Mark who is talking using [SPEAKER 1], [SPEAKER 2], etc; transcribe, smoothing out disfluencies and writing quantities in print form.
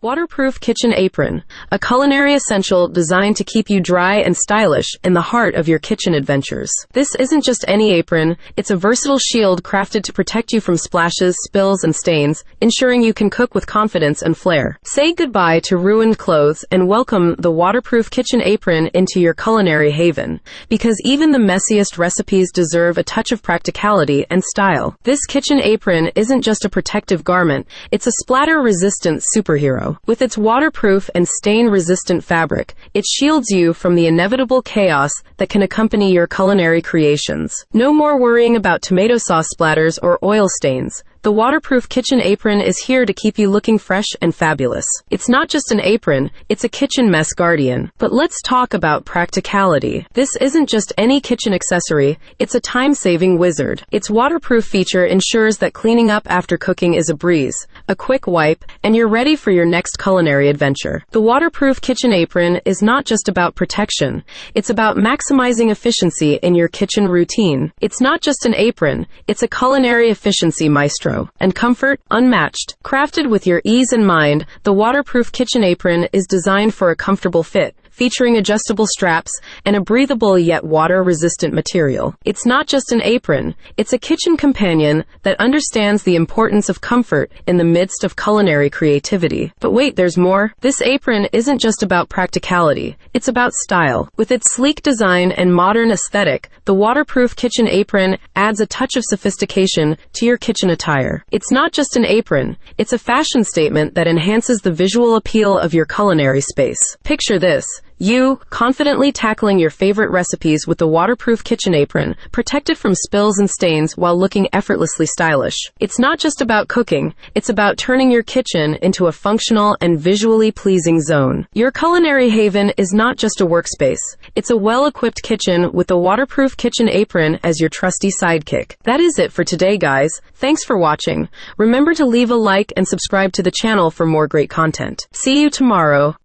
[SPEAKER 1] Waterproof kitchen apron, a culinary essential designed to keep you dry and stylish in the heart of your kitchen adventures. This isn't just any apron, it's a versatile shield crafted to protect you from splashes, spills, and stains, ensuring you can cook with confidence and flair. Say goodbye to ruined clothes and welcome the waterproof kitchen apron into your culinary haven, because even the messiest recipes deserve a touch of practicality and style. This kitchen apron isn't just a protective garment, it's a splatter-resistant superhero. With its waterproof and stain-resistant fabric, it shields you from the inevitable chaos that can accompany your culinary creations. No more worrying about tomato sauce splatters or oil stains. The waterproof kitchen apron is here to keep you looking fresh and fabulous. It's not just an apron, it's a kitchen mess guardian. But let's talk about practicality. This isn't just any kitchen accessory, it's a time-saving wizard. Its waterproof feature ensures that cleaning up after cooking is a breeze, a quick wipe, and you're ready for your next culinary adventure. The waterproof kitchen apron is not just about protection, it's about maximizing efficiency in your kitchen routine. It's not just an apron, it's a culinary efficiency maestro. And comfort, unmatched. Crafted with your ease in mind, the waterproof kitchen apron is designed for a comfortable fit, featuring adjustable straps and a breathable yet water-resistant material. It's not just an apron, it's a kitchen companion that understands the importance of comfort in the midst of culinary creativity. But wait, there's more. This apron isn't just about practicality, it's about style. With its sleek design and modern aesthetic, the waterproof kitchen apron adds a touch of sophistication to your kitchen attire. It's not just an apron, it's a fashion statement that enhances the visual appeal of your culinary space. Picture this. You, confidently tackling your favorite recipes with the waterproof kitchen apron, protected from spills and stains while looking effortlessly stylish. It's not just about cooking, it's about turning your kitchen into a functional and visually pleasing zone. Your culinary haven is not just a workspace, it's a well-equipped kitchen with the waterproof kitchen apron as your trusty sidekick. That is it for today, guys. Thanks for watching. Remember to leave a like and subscribe to the channel for more great content. See you tomorrow.